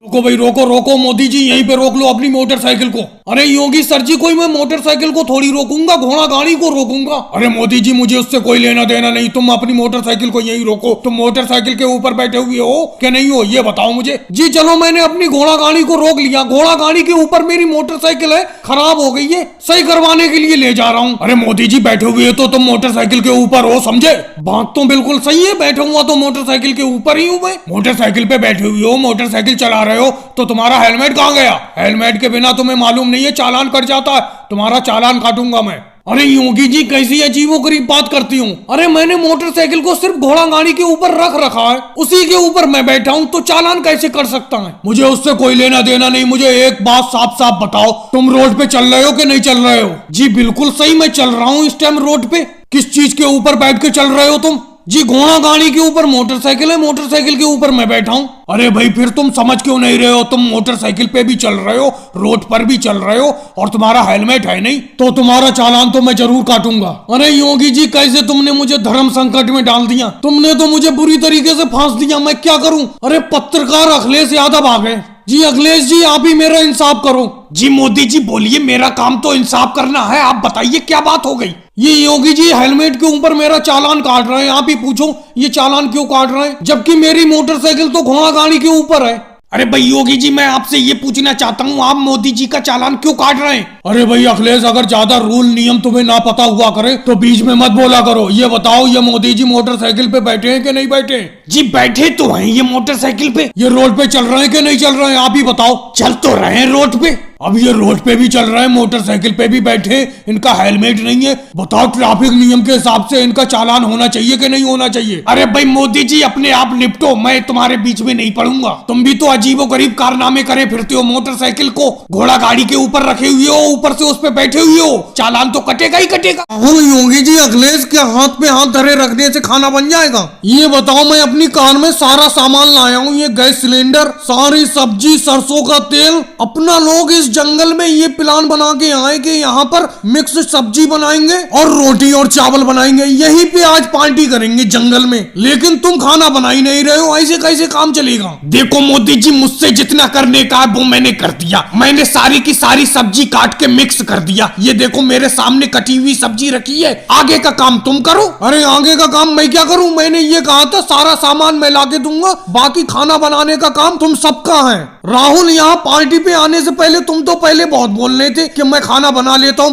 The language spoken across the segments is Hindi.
रोको भाई, रोको रोको मोदी जी, यहीं पे रोक लो अपनी मोटरसाइकिल को। अरे योगी सर जी, कोई मैं मोटरसाइकिल को थोड़ी रोकूंगा, घोड़ा गाड़ी को रोकूंगा। अरे मोदी जी, मुझे उससे कोई लेना देना नहीं, तुम अपनी मोटरसाइकिल को यहीं रोको। तुम मोटरसाइकिल के ऊपर बैठे हुए हो कि नहीं हो, ये बताओ मुझे। जी चलो, मैंने अपनी घोड़ा गाड़ी को रोक लिया। घोड़ा गाड़ी के ऊपर मेरी मोटरसाइकिल है, खराब हो गई है, सही करवाने के लिए ले जा रहा हूँ। अरे मोदी जी, बैठे हुए तो तुम मोटरसाइकिल के ऊपर हो, समझे? बात तो बिल्कुल सही है, बैठा हुआ तो मोटरसाइकिल के ऊपर ही हूँ मैं। मोटरसाइकिल पे बैठे हुए हो, मोटरसाइकिल चला रहे हो, तो तुम्हारा हेलमेट कहाँ गया? हेलमेट के बिना तुम्हें मालूम नहीं है चालान कट जाता है, तुम्हारा चालान काटूंगा मैं। अरे योगी जी, कैसी अजीबोगरीब बात करती हूँ। अरे मैंने मोटरसाइकिल को सिर्फ घोड़ा गाड़ी के ऊपर रख रखा है, उसी के ऊपर मैं बैठा हूँ, तो चालान कैसे कर सकता है? मुझे उससे कोई लेना देना नहीं। मुझे एक बात साफ साफ बताओ, तुम रोड पे चल रहे हो कि नहीं चल रहे हो? जी बिल्कुल सही, मैं चल रहा हूँ इस टाइम रोड पे। किस चीज के ऊपर बैठ के चल रहे हो तुम? जी घोड़ा गाड़ी के ऊपर मोटरसाइकिल है, मोटरसाइकिल के ऊपर मैं बैठा हूँ। अरे भाई, फिर तुम समझ क्यों नहीं रहे हो? तुम मोटरसाइकिल पे भी चल रहे हो, रोड पर भी चल रहे हो, और तुम्हारा हेलमेट है नहीं, तो तुम्हारा चालान तो मैं जरूर काटूंगा। अरे योगी जी, कैसे तुमने मुझे धर्म संकट में डाल दिया, तुमने तो मुझे बुरी तरीके से फांस दिया, मैं क्या करूं? अरे पत्रकार अखिलेश यादव आ गए। जी अखिलेश जी, आप ही मेरा इंसाफ करो। जी मोदी जी बोलिए, मेरा काम तो इंसाफ करना है, आप बताइए क्या बात हो गई? ये योगी जी हेलमेट के ऊपर मेरा चालान काट रहे हैं, आप ही पूछो ये चालान क्यों काट रहे हैं, जबकि मेरी मोटरसाइकिल तो घोड़ा गाड़ी के ऊपर है। अरे भाई योगी जी, मैं आपसे ये पूछना चाहता हूँ, आप मोदी जी का चालान क्यों काट रहे हैं? अरे भाई अखिलेश, अगर ज्यादा रूल नियम तुम्हें ना पता हुआ करे तो बीच में मत बोला करो। ये बताओ, ये मोदी जी मोटरसाइकिल पे बैठे हैं कि नहीं बैठे? जी बैठे तो हैं ये मोटरसाइकिल पे। ये रोड पे चल रहे हैं कि नहीं चल रहे हैं, आप ही बताओ। चल तो रहे हैं रोड पे। अब ये रोड पे भी चल रहे हैं, मोटरसाइकिल पे भी बैठे, इनका हेलमेट नहीं है। बताओ, ट्रैफिक नियम के हिसाब से इनका चालान होना चाहिए कि नहीं होना चाहिए? अरे भाई मोदी जी, अपने आप निपटो, मैं तुम्हारे बीच में नहीं पड़ूंगा। तुम भी तो अजीबोगरीब कारनामे करे फिरते हो, मोटरसाइकिल को घोड़ा गाड़ी के ऊपर रखे हुए हो, ऊपर से उस पे बैठे हुए हो, चालान तो कटेगा ही कटेगा। योगी जी, अखिलेश क्या हाथ पे हाथ धरे रखने से खाना बन जाएगा? ये बताओ, मैं अपनी कार में सारा सामान लाया हूँ, ये गैस सिलेंडर, सारी सब्जी, सरसों का तेल। अपना लोग इस जंगल में ये प्लान बना के आए कि यहाँ पर मिक्स सब्जी बनाएंगे और रोटी और चावल बनाएंगे, यहीं पे आज पार्टी करेंगे जंगल में। लेकिन तुम खाना बना ही नहीं रहे हो, ऐसे कैसे काम चलेगा? देखो मोदी जी, मुझसे जितना करने का है वो मैंने कर दिया। मैंने सारी की सारी सब्जी काट के मिक्स कर दिया। ये देखो मेरे सामने कटी हुई सब्जी रखी है, आगे का काम तुम करो। अरे आगे का काम मैं क्या करूं? मैंने ये कहा था सारा सामान मैं लाके दूंगा, बाकी खाना बनाने का काम तुम सबका है। राहुल, यहाँ पार्टी पे आने से पहले तुम तो पहले बहुत बोल रहे थे कि मैं खाना बना लेता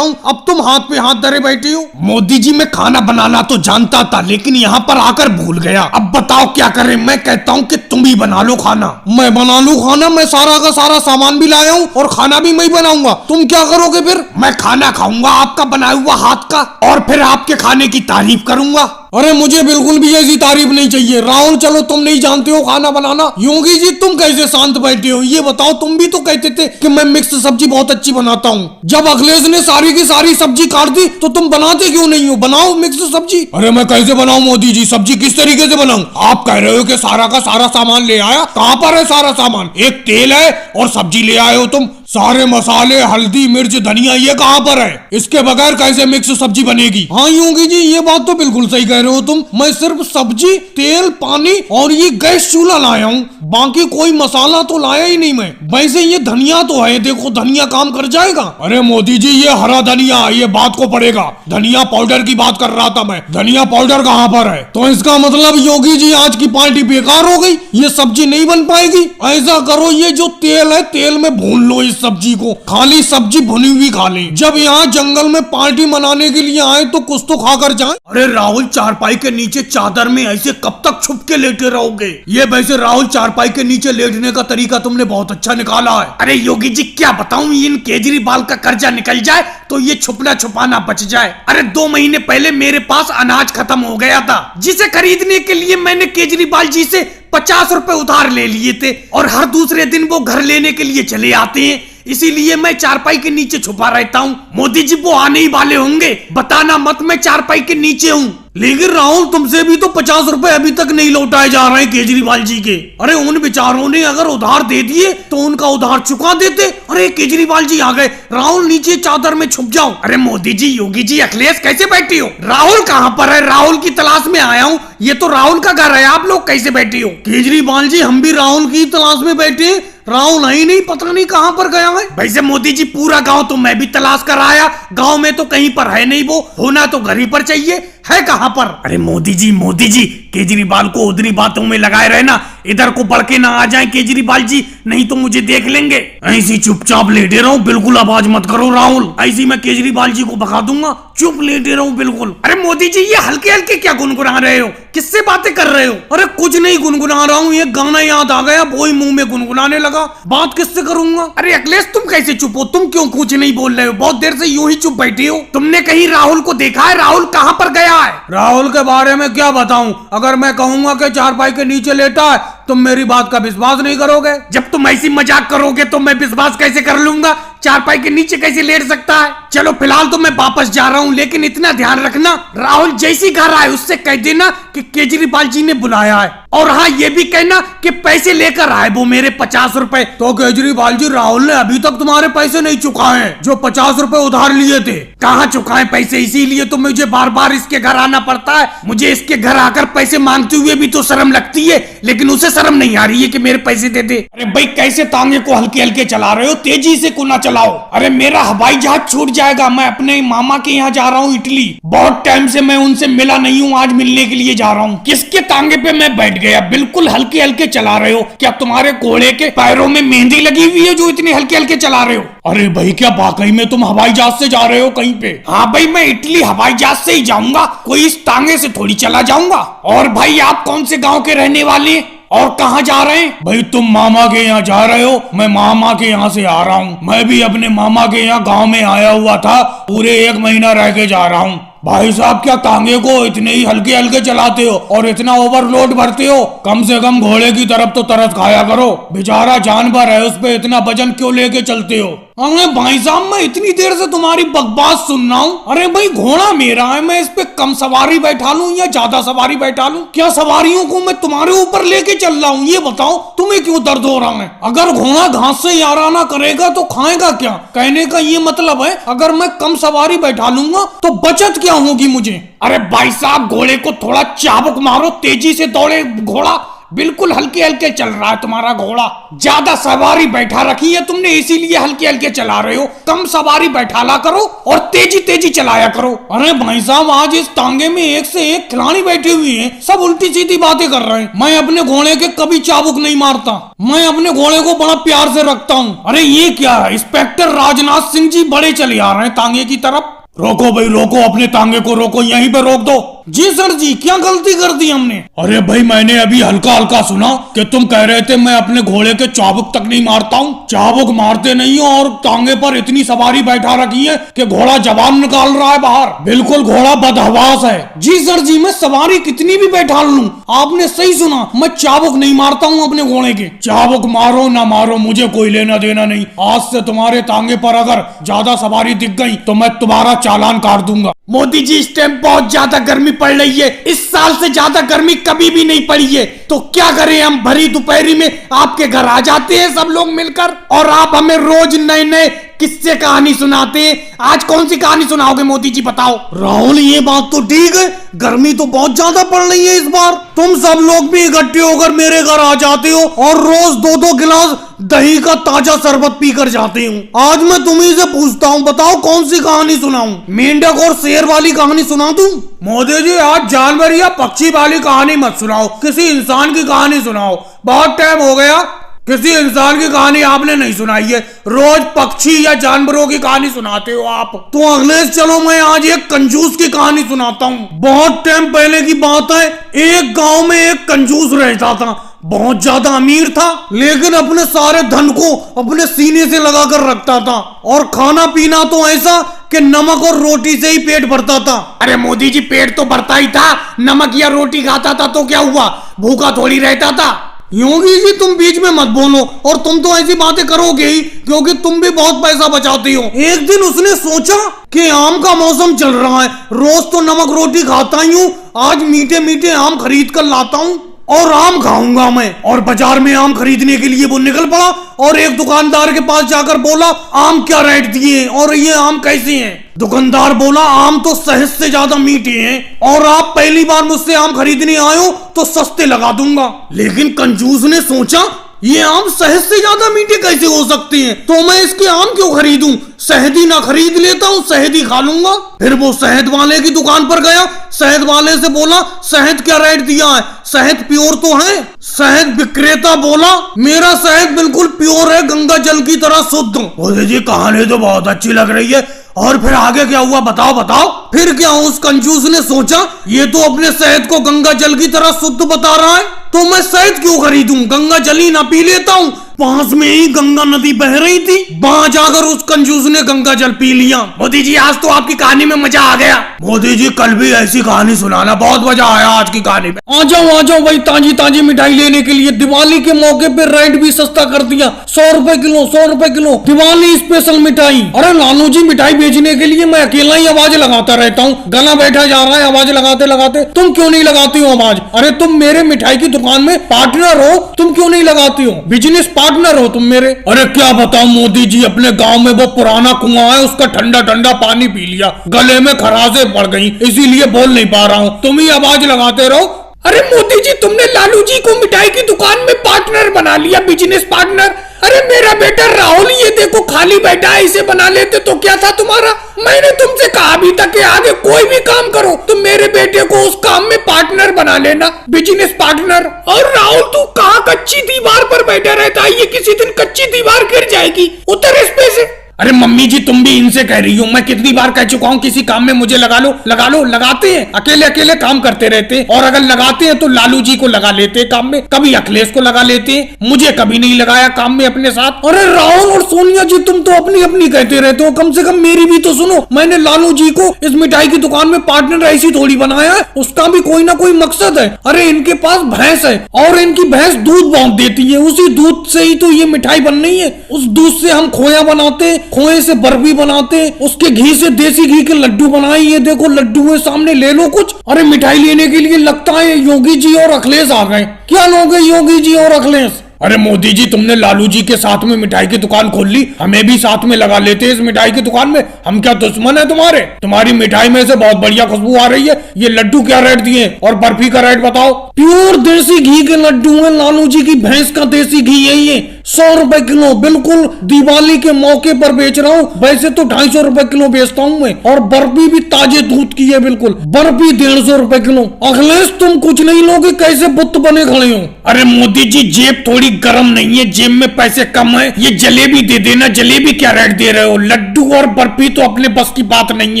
हूँ, अब तुम हाथ पे हाथ धरे बैठी हो। मोदी जी, मैं खाना बनाना तो जानता था, लेकिन यहाँ पर आकर भूल गया। अब बताओ क्या करें? मैं कहता हूँ कि तुम ही बना लो खाना। मैं बना लूं खाना? मैं सारा का सारा सामान भी लाया हूँ और खाना भी मैं बनाऊंगा। तुम क्या करोगे फिर? मैं खाना खाऊंगा आपका बनाया हुआ हाथ का, और फिर आपके खाने की तारीफ करूंगा। अरे मुझे बिल्कुल भी ऐसी तारीफ नहीं चाहिए। राहुल, चलो तुम नहीं जानते हो खाना बनाना। योगी जी, तुम कैसे शांत बैठे हो? ये बताओ, तुम भी तो कहते थे कि मैं मिक्स सब्जी बहुत अच्छी बनाता हूँ। जब अखिलेश ने सारी की सारी सब्जी काट दी तो तुम बनाते क्यों नहीं हो? बनाओ मिक्स सब्जी। अरे मैं कैसे बनाऊं मोदी जी? सब्जी किस तरीके से बनाऊं? आप कह रहे हो कि सारा का सारा सामान ले आया, कहाँ पर है सारा सामान? एक तेल है और सब्जी ले आए हो तुम, सारे मसाले, हल्दी, मिर्च, धनिया, ये कहाँ पर है? इसके बगैर कैसे मिक्स सब्जी बनेगी? हाँ योगी जी, ये बात तो बिल्कुल सही कह रहे हो तुम। मैं सिर्फ सब्जी, तेल, पानी और ये गैस चूल्हा लाया हूँ, बाकी कोई मसाला तो लाया ही नहीं मैं। वैसे ये धनिया तो है, देखो धनिया काम कर जाएगा। अरे मोदी जी, ये हरा धनिया, ये बात को पड़ेगा। धनिया पाउडर की बात कर रहा था मैं, धनिया पाउडर कहाँ पर है? तो इसका मतलब योगी जी, आज की पार्टी बेकार हो गई, ये सब्जी नहीं बन पाएगी। ऐसा करो, ये जो तेल है, तेल में भून लो इस सब्जी को, खाली सब्जी भुनी हुई खा ले। जब यहाँ जंगल में पार्टी मनाने के लिए आए तो कुछ तो खाकर जाएं। अरे राहुल, चारपाई के नीचे चादर में ऐसे कब तक छुप के लेटे रहोगे? ये वैसे राहुल, चारपाई के नीचे लेटने का तरीका तुमने बहुत अच्छा निकाला है। अरे योगी जी, क्या बताऊं, इन केजरीवाल का कर्जा निकल जाए तो ये छुपना छुपाना बच जाए। अरे 2 महीने पहले मेरे पास अनाज खत्म हो गया था, जिसे खरीदने के लिए मैंने केजरीवाल जी से 50 रुपए उधार ले लिए थे, और हर दूसरे दिन वो घर लेने के लिए चले आते हैं। इसीलिए मैं चारपाई के नीचे छुपा रहता हूँ। मोदी जी वो आने ही वाले होंगे, बताना मत मैं चारपाई के नीचे हूँ। लेकिन राहुल तुमसे भी तो 50 रुपए अभी तक नहीं लौटाए जा रहे हैं केजरीवाल जी के। अरे उन बेचारों ने अगर उधार दे दिए तो उनका उधार चुका देते। अरे केजरीवाल जी आ गए। राहुल नीचे चादर में छुप जाओ। अरे मोदी जी, योगी जी, अखिलेश कैसे बैठी हो? राहुल कहाँ पर है? राहुल की तलाश में आया हूँ। ये तो राहुल का घर है, आप लोग कैसे बैठी हो? केजरीवाल जी हम भी राहुल की तलाश में बैठे। राहुल ही नहीं, पता नहीं कहां पर गया है। वैसे मोदी जी पूरा गांव तो मैं भी तलाश कर आया, गांव में तो कहीं पर है नहीं। वो होना तो घर ही पर चाहिए, है कहां पर? अरे मोदी जी केजरीवाल को उधरी बातों में लगाए रहना, इधर को बढ़ के ना आ जाए केजरीवाल जी, नहीं तो मुझे देख लेंगे। ऐसी चुपचाप लेटे रहो, बिल्कुल आवाज मत करो राहुल, ऐसी मैं केजरीवाल जी को भगा दूंगा। चुप लेटे रहो बिल्कुल। अरे मोदी जी ये हल्के हल्के क्या गुनगुना रहे हो? किससे बातें कर रहे हो? अरे कुछ नहीं गुनगुना रहा हूँ, ये गाना याद आ गया, वो ही मुंह में गुनगुनाने लगा। बात किससे करूंगा? अरे अखिलेश तुम कैसे चुप हो? तुम क्यों कुछ नहीं बोल रहे हो? बहुत देर से यूं ही चुप बैठी हो। तुमने कहीं राहुल को देखा है? राहुल कहाँ पर गया है? राहुल के बारे में क्या बताऊं? अगर मैं कहूंगा कि चारपाई के नीचे लेटा है तुम मेरी बात का विश्वास नहीं करोगे। जब तुम ऐसी मजाक करोगे तो मैं विश्वास कैसे कर लूंगा? चारपाई के नीचे कैसे लेट सकता है? चलो फिलहाल तो मैं वापस जा रहा हूँ, लेकिन इतना ध्यान रखना राहुल जैसी घर आए उससे कह देना कि केजरीवाल जी ने बुलाया है, और हाँ ये भी कहना कि पैसे लेकर आए वो मेरे 50 रुपए। तो केजरीवाल जी राहुल ने अभी तक तुम्हारे पैसे नहीं चुकाए हैं, जो 50 रुपए उधार लिए थे। कहाँ चुकाए पैसे? इसीलिए तो मुझे बार बार इसके घर आना पड़ता है। मुझे इसके घर आकर पैसे मांगते हुए भी तो शर्म लगती है, लेकिन उसे शर्म नहीं आ रही है कि मेरे पैसे दे दे। अरे भाई कैसे तांगे को हल्के हल्के चला रहे हो? तेजी से को ना चलाओ। अरे मेरा हवाई जहाज छूट जाएगा, मैं अपने मामा के यहाँ जा रहा हूँ इटली। बहुत टाइम से मैं उनसे मिला नहीं हूँ, आज मिलने के लिए जा रहा हूँ। किसके तांगे पे मैं बैठ गया? बिल्कुल हल्के हल्के चला रहे हो। क्या तुम्हारे घोड़े के पैरों में मेहंदी लगी हुई है जो इतने हल्के हल्के चला रहे हो? अरे भाई क्या वाकई में तुम हवाई जहाज से जा रहे हो कहीं पे? हाँ भाई मैं इटली हवाई जहाज से ही जाऊंगा, कोई इस तांगे से थोड़ी चला जाऊंगा। और भाई आप कौन से गाँव के रहने वाले हैं और कहाँ जा रहे हैं? भाई तुम मामा के यहाँ जा रहे हो, मैं मामा के यहाँ से आ रहा हूँ। मैं भी अपने मामा के यहाँ गांव में आया हुआ था, पूरे 1 महीना रह के जा रहा हूँ। भाई साहब क्या तांगे को इतने ही हल्के हल्के चलाते हो और इतना ओवरलोड भरते हो? कम से कम घोड़े की तरफ तो तरस खाया करो, बेचारा जानवर है, उस पे इतना वजन क्यों लेके चलते हो? अरे भाई साहब मैं इतनी देर से तुम्हारी बकवास सुन रहा हूँ। अरे भाई घोड़ा मेरा है, मैं इस पे कम सवारी बैठा लूं या ज्यादा सवारी बैठा लूं? क्या सवारियों को मैं तुम्हारे ऊपर लेके चल रहा हूँ? ये बताओ तुम्हें क्यों दर्द हो रहा है? अगर घोड़ा घास से याराना करेगा तो खाएगा क्या? कहने का ये मतलब है अगर मैं कम सवारी बैठा लूंगा तो बचत क्या होगी मुझे? अरे भाई साहब घोड़े को थोड़ा चाबुक मारो, तेजी से दौड़े घोड़ा। बिल्कुल हल्के हल्के चल रहा है तुम्हारा घोड़ा, ज्यादा सवारी बैठा रखी है तुमने इसीलिए हल्के हल्के चला रहे हो। कम सवारी बैठाला करो और तेजी तेजी चलाया करो। अरे भाई साहब आज इस तांगे में एक से एक खिलाड़ी बैठे हुए हैं, सब उल्टी सीधी बातें कर रहे हैं। मैं अपने घोड़े के कभी चाबुक नहीं मारता, मैं अपने घोड़े को बड़ा प्यार से रखता हूँ। अरे ये क्या है? इंस्पेक्टर राजनाथ सिंह जी बड़े चले आ रहे हैं तांगे की तरफ। रोको भाई रोको, अपने तांगे को रोको, यहीं पे रोक दो। जी सर जी, क्या गलती कर दी हमने? अरे भाई मैंने अभी हल्का हल्का सुना कि तुम कह रहे थे मैं अपने घोड़े के चाबुक तक नहीं मारता हूँ। चाबुक मारते नहीं हो और तांगे पर इतनी सवारी बैठा रखी है कि घोड़ा जबान निकाल रहा है बाहर। बिल्कुल घोड़ा बदहवास है। जी सर जी, मैं सवारी कितनी भी बैठा लूं, आपने सही सुना, मैं चाबुक नहीं मारता हूँ अपने घोड़े के। चाबुक मारो ना मारो मुझे कोई लेना देना नहीं। आज से तुम्हारे तांगे पर अगर ज्यादा सवारी दिख गई तो मैं तुम्हारा चालान काट दूंगा। मोदी जी इस टाइम बहुत ज्यादा गर्मी पड़ रही है, इस साल से ज्यादा गर्मी कभी भी नहीं पड़ी है, तो क्या करें हम? भरी दोपहरी में आपके घर आ जाते हैं सब लोग मिलकर और आप हमें रोज नए नए किस्से कहानी सुनाते हैं। आज कौन सी कहानी सुनाओगे मोदी जी बताओ? राहुल ये बात तो ठीक है, गर्मी तो बहुत ज्यादा पड़ रही है इस बार। तुम सब लोग भी इकट्ठे होकर मेरे घर आ जाते हो और रोज 2-2 गिलास दही का ताजा शरबत पीकर जाते हो। आज मैं तुम्ही से पूछता हूँ, बताओ कौन सी कहानी सुनाऊं? मेंढक और शेर वाली कहानी सुना दूं? मोदी जी आज जानवर या पक्षी वाली कहानी मत सुनाओ, किसी इंसान की कहानी सुनाओ। बहुत टाइम हो गया किसी इंसान की कहानी आपने नहीं सुनाई है, रोज पक्षी या जानवरों की कहानी सुनाते हो आप। तो अखिलेश चलो मैं आज एक कंजूस की कहानी सुनाता हूँ। बहुत टाइम पहले की बात है, एक गांव में एक कंजूस रहता था, बहुत ज्यादा अमीर था लेकिन अपने सारे धन को अपने सीने से लगा कर रखता था और खाना पीना तो ऐसा कि नमक और रोटी से ही पेट भरता था। अरे मोदी जी पेट तो भरता ही था, नमक या रोटी खाता था तो क्या हुआ, भूखा थोड़ी रहता था। योगी जी तुम बीच में मत बोलो, और तुम तो ऐसी बातें करोगे ही क्योंकि तुम भी बहुत पैसा बचाती हो। एक दिन उसने सोचा कि आम का मौसम चल रहा है, रोज तो नमक रोटी खाता ही हूँ, आज मीठे मीठे आम खरीद कर लाता हूँ और आम खाऊंगा मैं। और बाजार में आम खरीदने के लिए वो निकल पड़ा और एक दुकानदार के पास जाकर बोला, आम क्या रेट दिए और ये आम कैसे हैं? दुकानदार बोला, आम तो शहद से ज्यादा मीठे हैं और आप पहली बार मुझसे आम खरीदने आए हो तो सस्ते लगा दूंगा। लेकिन कंजूस ने सोचा, ये आम शहद से ज्यादा मीठे कैसे हो सकते हैं, तो मैं इसके आम क्यों खरीदूं, शहद ही ना खरीद लेता हूँ, शहद ही खा लूंगा। फिर वो शहद वाले की दुकान पर गया, शहद वाले से बोला, शहद क्या रेट दिया है, शहद प्योर तो है? शहद विक्रेता बोला, मेरा शहद बिल्कुल प्योर है, गंगा जल की तरह शुद्ध। बोले जी कहानी तो बहुत अच्छी लग रही है, और फिर आगे क्या हुआ बताओ बताओ। फिर क्या, उस कंजूस ने सोचा, ये तो अपने शहद को गंगा जल की तरह शुद्ध बता रहा है, तो मैं शहद क्यों खरीदूं, गंगा जल ही ना पी लेता हूँ। पास में ही गंगा नदी बह रही थी, वहां जाकर उस कंजूस ने गंगा जल पी लिया। मोदी जी आज तो आपकी कहानी में मजा आ गया। मोदी जी कल भी ऐसी कहानी सुनाना, बहुत मजा आया आज की कहानी में। आ जाओ भाई, ताजी ताजी मिठाई लेने के लिए दिवाली के मौके पे रेट भी सस्ता कर दिया, 100 रुपए किलो, 100 रुपए किलो दिवाली स्पेशल मिठाई। अरे लालू जी मिठाई बेचने के लिए मैं अकेला ही आवाज लगाता रहता हूँ, गला बैठा जा रहा है आवाज लगाते लगाते। तुम क्यों नहीं लगाती हो आवाज? अरे तुम मेरे मिठाई की दुकान में पार्टनर हो, तुम क्यों नहीं लगाती हो, बिजनेस पार्टनर हो तुम मेरे। अरे क्या बताऊं मोदी जी, अपने गांव में वो पुराना कुआं है, उसका ठंडा ठंडा पानी पी लिया, गले में खराशें पड़ गई, इसीलिए बोल नहीं पा रहा हूँ, तुम ही आवाज लगाते रहो। अरे मोदी जी तुमने लालू जी को मिठाई की दुकान में पार्टनर बना लिया, बिजनेस पार्टनर। अरे मेरा बेटा राहुल ये देखो खाली बैठा है, इसे बना लेते तो क्या था तुम्हारा। मैंने तुमसे कहा भी था कि आगे कोई भी काम करो तो मेरे बेटे को उस काम में पार्टनर बना लेना, बिजनेस पार्टनर। और राहुल तू कहाँ कच्ची दीवार पर बैठा रहता है, ये किसी दिन कच्ची दीवार गिर जाएगी, उतर इस पे से। अरे मम्मी जी तुम भी इनसे कह रही हो, मैं कितनी बार कह चुका हूँ किसी काम में मुझे लगा लो लगा लो। लगाते हैं, अकेले अकेले काम करते रहते हैं, और अगर लगाते हैं तो लालू जी को लगा लेते हैं काम में, कभी अखिलेश को लगा लेते हैं, मुझे कभी नहीं लगाया काम में अपने साथ। अरे राहुल और सोनिया जी तुम तो अपनी अपनी कहते रहते हो, कम से कम मेरी भी तो सुनो। मैंने लालू जी को इस मिठाई की दुकान में पार्टनर ऐसी थोड़ी बनाया है, उसका भी कोई ना कोई मकसद है। अरे इनके पास भैंस है और इनकी भैंस दूध बांध देती है, उसी दूध से ही तो ये मिठाई बन रही है। उस दूध से हम खोया बनाते, खोए से बर्फी बनाते, उसके घी से देसी घी के लड्डू बनाए, ये देखो लड्डू है सामने, ले लो कुछ। अरे मिठाई लेने के लिए लगता है योगी जी और अखिलेश आ गए। क्या लोगे योगी जी और अखिलेश? अरे मोदी जी तुमने लालू जी के साथ में मिठाई की दुकान खोल ली, हमें भी साथ में लगा लेते इस मिठाई की दुकान में, हम क्या दुश्मन है तुम्हारे? तुम्हारी मिठाई में से बहुत बढ़िया खुशबू आ रही है। ये लड्डू क्या रेट दिए और बर्फी का रेट बताओ? प्योर देसी घी के लड्डू है, लालू जी की भैंस का देसी घी है, ये 100 रुपए किलो, बिल्कुल दिवाली के मौके पर बेच रहा हूँ। वैसे तो 250 रुपए किलो बेचता हूँ मैं, और बर्फी भी ताजे दूध की है, बिल्कुल बर्फी 150 रुपए किलो। अखिलेश तुम कुछ नहीं लोगे, कैसे बुत बने खड़े हो? अरे मोदी जी जेब थोड़ी गरम नहीं है, जेब में पैसे कम है, ये जलेबी दे देना। जलेबी क्या रेट दे रहे हो? लड्डू और बर्फी तो अपने बस की बात नहीं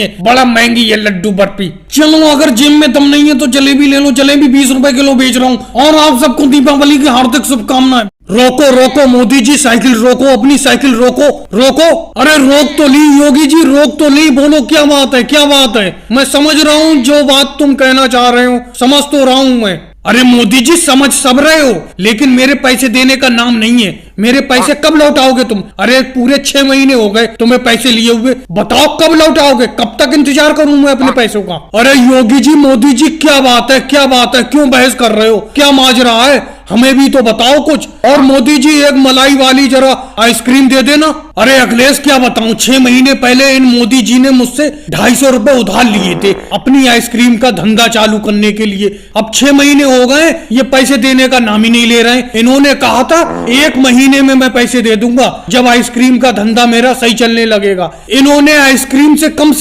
है, बड़ा महंगी है लड्डू बर्फी। चलो अगर जेब में दम नहीं है तो जलेबी ले लो, जलेबी 20 रुपए किलो बेच रहा हूँ। और आप सबको दीपावली की हार्दिक शुभकामनाएं। रोको रोको मोदी जी, साइकिल रोको, अपनी साइकिल रोको रोको। अरे रोक तो ली योगी जी, रोक तो ली, बोलो क्या बात है, क्या बात है? मैं समझ रहा हूँ जो बात तुम कहना चाह रहे हो, समझ तो रहा हूँ मैं। अरे मोदी जी समझ सब रहे हो, लेकिन मेरे पैसे देने का नाम नहीं है। मेरे पैसे कब लौटाओगे तुम? अरे पूरे 6 महीने हो गए तुम्हें पैसे लिए हुए, बताओ कब लौटाओगे? कब तक इंतजार करूं मैं अपने पैसों का? अरे योगी जी मोदी जी क्या बात है, क्या बात है, क्यों बहस कर रहे हो, क्या माजरा है, हमें भी तो बताओ कुछ। और मोदी जी एक मलाई वाली जरा आइसक्रीम दे देना। अरे अखिलेश क्या बताऊं, 6 महीने पहले इन मोदी जी ने मुझसे 250 रुपए उधार लिए थे अपनी आइसक्रीम का धंधा चालू करने के लिए। अब 6 महीने हो गए, ये पैसे देने का नाम ही नहीं ले रहे। इन्होंने कहा था 1 महीने में मैं पैसे दे दूंगा जब आइसक्रीम का धंधा मेरा सही चलने लगेगा। इन्होंने आइसक्रीम से कम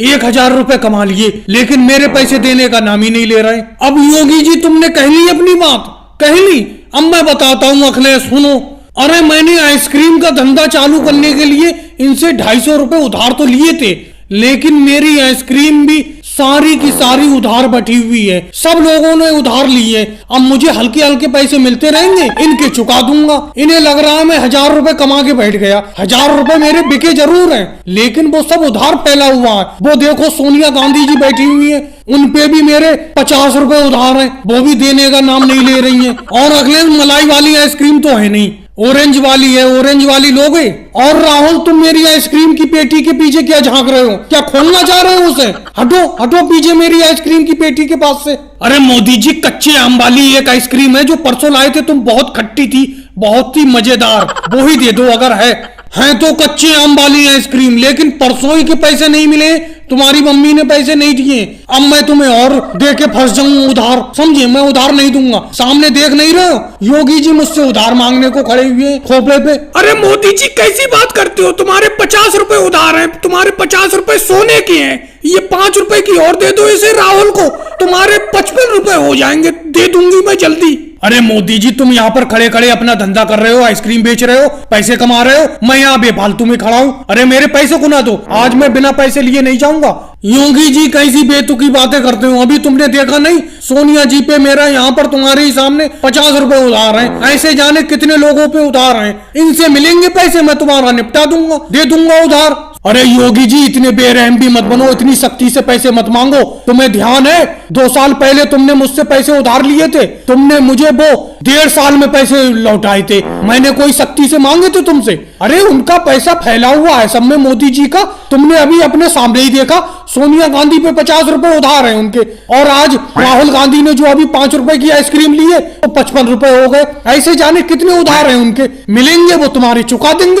1000 रुपए कमा लिए, लेकिन मेरे पैसे देने का नाम ही नहीं ले रहे। अब योगी जी तुमने कह ली अपनी बात, कह ली। अब मैं बताता हूँ अखिलेश सुनो। अरे मैंने आइसक्रीम का धंधा चालू करने के लिए इनसे 250 रुपए उधार तो लिए थे, लेकिन मेरी आइसक्रीम भी सारी की सारी उधार बैठी हुई है, सब लोगों ने उधार लिए। अब मुझे हल्के हल्के पैसे मिलते रहेंगे, इनके चुका दूंगा। इन्हें लग रहा है मैं 1000 रुपए कमा के बैठ गया। 1000 रुपए मेरे बिके जरूर हैं, लेकिन वो सब उधार फैला हुआ है। वो देखो सोनिया गांधी जी बैठी हुई है, उन पे भी मेरे 50 रुपए उधार हैं, वो भी देने का नाम नहीं ले रही हैं। और अगले मलाई वाली आइसक्रीम तो है नहीं, ऑरेंज वाली है, ऑरेंज वाली लोगे? और राहुल तुम मेरी आइसक्रीम की पेटी के पीछे क्या झांक रहे हो? क्या खोलना चाह रहे हो उसे? हटो हटो पीछे मेरी आइसक्रीम की पेटी के पास से। अरे मोदी जी, कच्चे आम वाली एक आइसक्रीम है जो परसों लाए थे तुम, बहुत खट्टी थी, बहुत ही मजेदार, वो ही दे दो अगर है तो कच्चे आम वाली आइसक्रीम। लेकिन परसों ही के पैसे नहीं मिले, तुम्हारी मम्मी ने पैसे नहीं दिए। अब मैं तुम्हें और दे के फंस जाऊं उधार, समझे? मैं उधार नहीं दूंगा। सामने देख नहीं रहे हो, योगी जी मुझसे उधार मांगने को खड़े हुए खोपड़े पे। अरे मोदी जी कैसी बात करते हो? तुम्हारे 50 रुपए उधार हैं, तुम्हारे 50 रुपए सोने के हैं। ये 5 रुपए की और दे दो इसे राहुल को, तुम्हारे 55 रुपए हो जाएंगे, दे दूंगी मैं जल्दी। अरे मोदी जी, तुम यहाँ पर खड़े खड़े अपना धंधा कर रहे हो, आइसक्रीम बेच रहे हो, पैसे कमा रहे हो, मैं यहाँ बेफालतू में खड़ा हूँ। अरे मेरे पैसे को ना दो, आज मैं बिना पैसे लिए नहीं जाऊंगा। योगी जी कैसी बेतुकी बातें करते हो? अभी तुमने देखा नहीं, सोनिया जी पे मेरा यहाँ पर तुम्हारे ही सामने 50 रुपए उधार हैं। ऐसे जाने कितने लोगों पे उधार हैं। इनसे मिलेंगे पैसे, मैं तुम्हारा निपटा दूंगा, दे दूंगा उधार। अरे योगी जी, इतने बेरहम भी मत बनो, इतनी सख्ती से पैसे मत मांगो। तुम्हें ध्यान है 2 साल पहले तुमने मुझसे पैसे उधार लिए थे, तुमने मुझे वो 1.5 साल में पैसे लौटाए थे। मैंने कोई सख्ती से मांगे थे तुमसे? अरे उनका पैसा फैला हुआ है सब में, मोदी जी का। तुमने अभी अपने सामने ही देखा, सोनिया गांधी पे 50 रुपए उधार है उनके, और आज राहुल गांधी ने जो अभी 5 रुपए की आइसक्रीम ली है तो 55 रुपए हो गए। ऐसे जाने कितने उधार है उनके, मिलेंगे वो तुम्हारे, चुका देंगे।